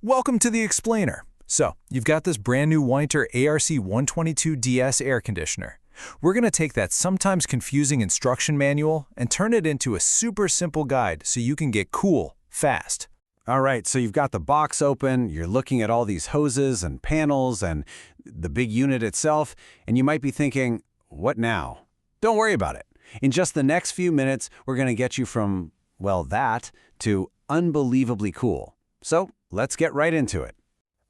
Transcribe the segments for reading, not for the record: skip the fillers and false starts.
Welcome to the Explainer. So, you've got this brand new Whynter ARC122DS air conditioner. We're going to take that sometimes confusing instruction manual and turn it into a super simple guide so you can get cool, fast. All right, so you've got the box open, you're looking at all these hoses and panels and the big unit itself, and you might be thinking, what now? Don't worry about it. In just the next few minutes, we're going to get you from, well, that to unbelievably cool. So let's get right into it.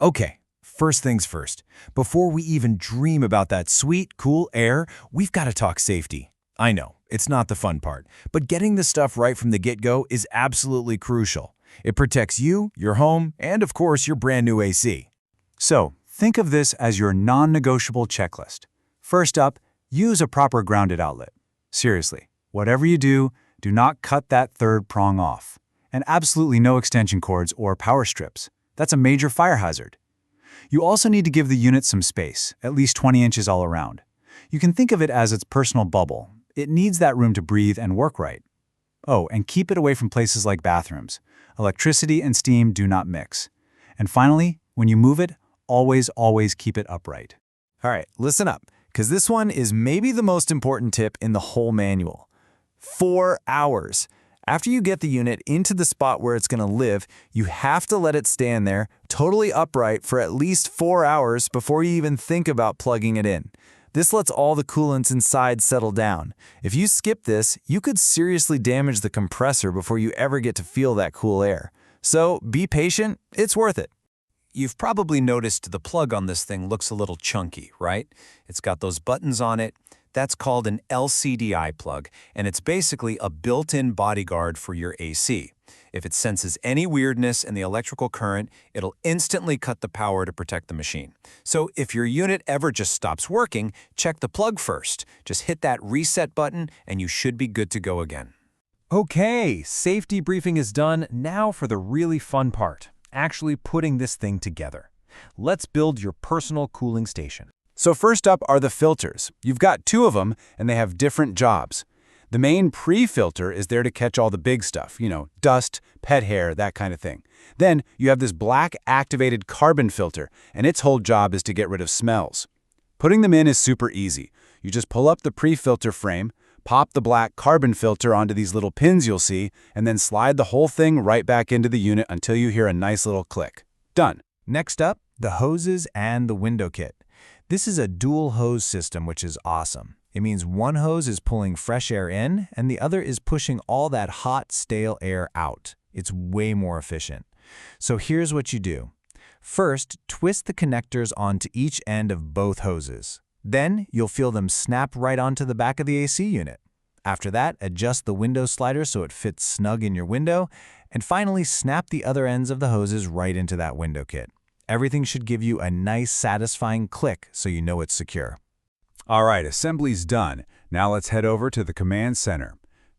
Okay, first things first. Before we even dream about that sweet, cool air, we've got to talk safety. I know, it's not the fun part, but getting the stuff right from the get-go is absolutely crucial. It protects you, your home, and of course, your brand new AC. So, think of this as your non-negotiable checklist. First up, use a proper grounded outlet. Seriously, whatever you do not cut that third prong off. And absolutely no extension cords or power strips. That's a major fire hazard. You also need to give the unit some space, at least 20 inches all around. You can think of it as its personal bubble. It needs that room to breathe and work right. Oh, and keep it away from places like bathrooms. Electricity and steam do not mix. And finally, when you move it, always keep it upright. All right, listen up, because this one is maybe the most important tip in the whole manual. 4 hours. After you get the unit into the spot where it's going to live, you have to let it stand there, totally upright, for at least 4 hours before you even think about plugging it in. This lets all the coolants inside settle down. If you skip this, you could seriously damage the compressor before you ever get to feel that cool air. So be patient, it's worth it. You've probably noticed the plug on this thing looks a little chunky, right? It's got those buttons on it. That's called an LCDI plug, and it's basically a built-in bodyguard for your AC. If it senses any weirdness in the electrical current, it'll instantly cut the power to protect the machine. So if your unit ever just stops working, check the plug first. Just hit that reset button, and you should be good to go again. Okay, safety briefing is done. Now for the really fun part, actually putting this thing together. Let's build your personal cooling station. So first up are the filters. You've got 2 of them, and they have different jobs. The main pre-filter is there to catch all the big stuff, dust, pet hair, that kind of thing. Then you have this black activated carbon filter, and its whole job is to get rid of smells. Putting them in is super easy. You just pull up the pre-filter frame, pop the black carbon filter onto these little pins you'll see, and then slide the whole thing right back into the unit until you hear a nice little click. Done. Next up, the hoses and the window kit. This is a dual hose system, which is awesome. It means one hose is pulling fresh air in, and the other is pushing all that hot, stale air out. It's way more efficient. So here's what you do. First, twist the connectors onto each end of both hoses. Then, you'll feel them snap right onto the back of the AC unit. After that, adjust the window slider so it fits snug in your window, and finally snap the other ends of the hoses right into that window kit. Everything should give you a nice, satisfying click so you know it's secure. All right, assembly's done. Now let's head over to the command center.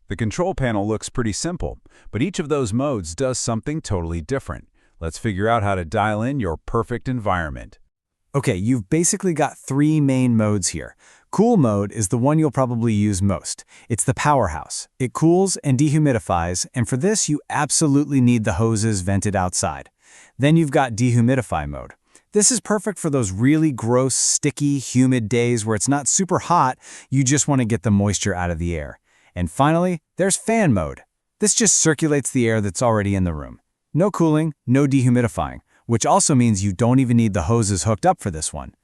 The control panel looks pretty simple, but each of those modes does something totally different. Let's figure out how to dial in your perfect environment. Okay, you've basically got 3 main modes here. Cool mode is the one you'll probably use most. It's the powerhouse. It cools and dehumidifies, and for this you absolutely need the hoses vented outside. Then you've got dehumidify mode. This is perfect for those really gross, sticky, humid days where it's not super hot, you just want to get the moisture out of the air. And finally, there's fan mode. This just circulates the air that's already in the room. No cooling, no dehumidifying, which also means you don't even need the hoses hooked up for this one.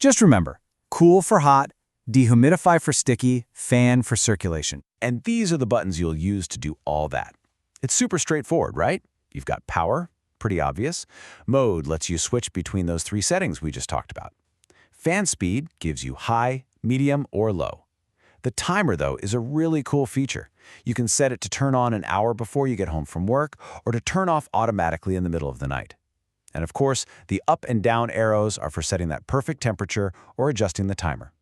Just remember, cool for hot, dehumidify for sticky, fan for circulation. And these are the buttons you'll use to do all that. It's super straightforward, right? You've got power. Pretty obvious. Mode lets you switch between those 3 settings we just talked about. Fan speed gives you high, medium, or low. The timer, though, is a really cool feature. You can set it to turn on an hour before you get home from work or to turn off automatically in the middle of the night. And of course, the up and down arrows are for setting that perfect temperature or adjusting the timer.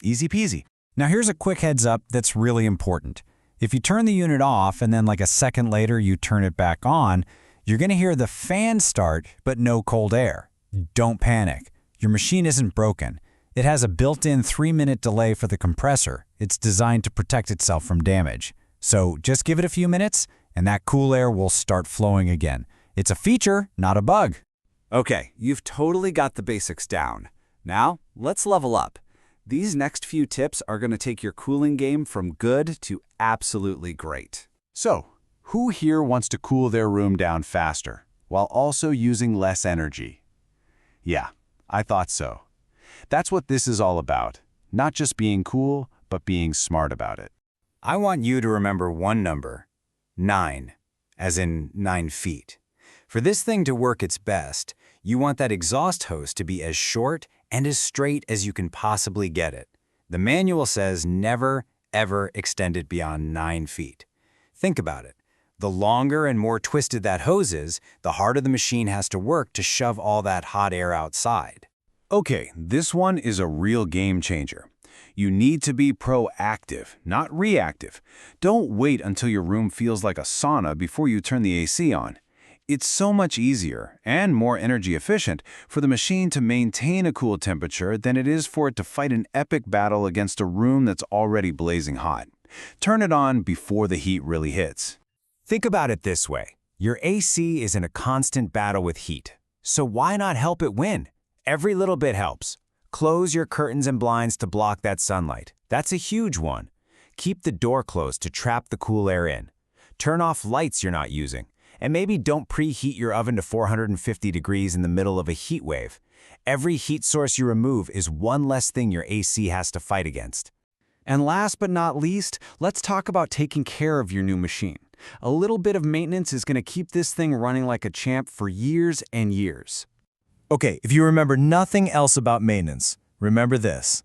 Easy peasy. Now here's a quick heads up that's really important. If you turn the unit off and then like a second later you turn it back on, you're going to hear the fan start, but no cold air. Don't panic. Your machine isn't broken. It has a built-in 3-minute delay for the compressor. It's designed to protect itself from damage. So just give it a few minutes, and that cool air will start flowing again. It's a feature, not a bug. Okay, you've totally got the basics down. Now, let's level up. These next few tips are going to take your cooling game from good to absolutely great. So, who here wants to cool their room down faster, while also using less energy? Yeah, I thought so. That's what this is all about. Not just being cool, but being smart about it. I want you to remember one number, 9, as in 9 feet. For this thing to work its best, you want that exhaust hose to be as short and as straight as you can possibly get it. The manual says never, ever extend it beyond 9 feet. Think about it. The longer and more twisted that hose is, the harder the machine has to work to shove all that hot air outside. Okay, this one is a real game changer. You need to be proactive, not reactive. Don't wait until your room feels like a sauna before you turn the AC on. It's so much easier and more energy efficient for the machine to maintain a cool temperature than it is for it to fight an epic battle against a room that's already blazing hot. Turn it on before the heat really hits. Think about it this way. Your AC is in a constant battle with heat. So why not help it win? Every little bit helps. Close your curtains and blinds to block that sunlight. That's a huge one. Keep the door closed to trap the cool air in. Turn off lights you're not using. And maybe don't preheat your oven to 450 degrees in the middle of a heat wave. Every heat source you remove is one less thing your AC has to fight against. And last but not least, let's talk about taking care of your new machine. A little bit of maintenance is going to keep this thing running like a champ for years and years. Okay, if you remember nothing else about maintenance, remember this.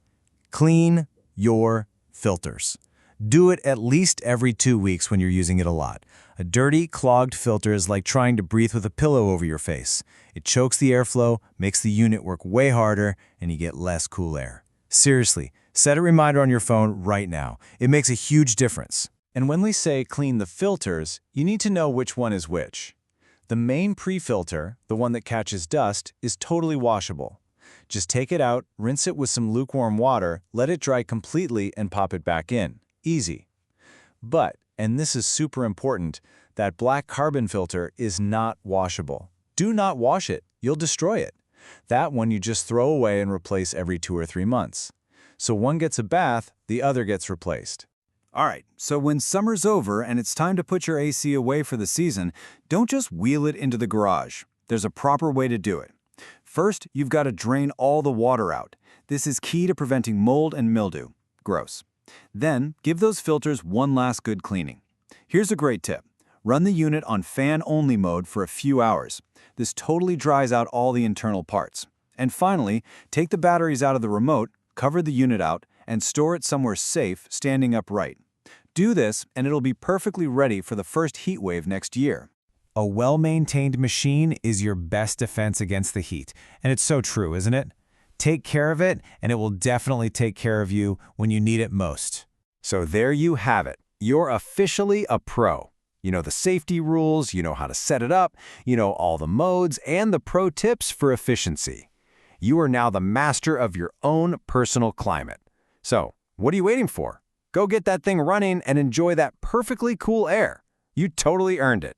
Clean your filters. Do it at least every 2 weeks when you're using it a lot. A dirty, clogged filter is like trying to breathe with a pillow over your face. It chokes the airflow, makes the unit work way harder, and you get less cool air. Seriously, set a reminder on your phone right now. It makes a huge difference. And when we say clean the filters, you need to know which one is which. The main pre-filter, the one that catches dust, is totally washable. Just take it out, rinse it with some lukewarm water, let it dry completely, and pop it back in. Easy. But, and this is super important, that black carbon filter is not washable. Do not wash it. You'll destroy it. That one you just throw away and replace every 2 or 3 months. So one gets a bath, the other gets replaced. All right, so when summer's over and it's time to put your AC away for the season, don't just wheel it into the garage. There's a proper way to do it. First, you've got to drain all the water out. This is key to preventing mold and mildew. Gross. Then, give those filters one last good cleaning. Here's a great tip. Run the unit on fan-only mode for a few hours. This totally dries out all the internal parts. And finally, take the batteries out of the remote, cover the unit out, and store it somewhere safe, standing upright. Do this, and it'll be perfectly ready for the first heat wave next year. A well-maintained machine is your best defense against the heat. And it's so true, isn't it? Take care of it, and it will definitely take care of you when you need it most. So there you have it. You're officially a pro. You know the safety rules, you know how to set it up, you know all the modes, and the pro tips for efficiency. You are now the master of your own personal climate. So, what are you waiting for? Go get that thing running and enjoy that perfectly cool air. You totally earned it.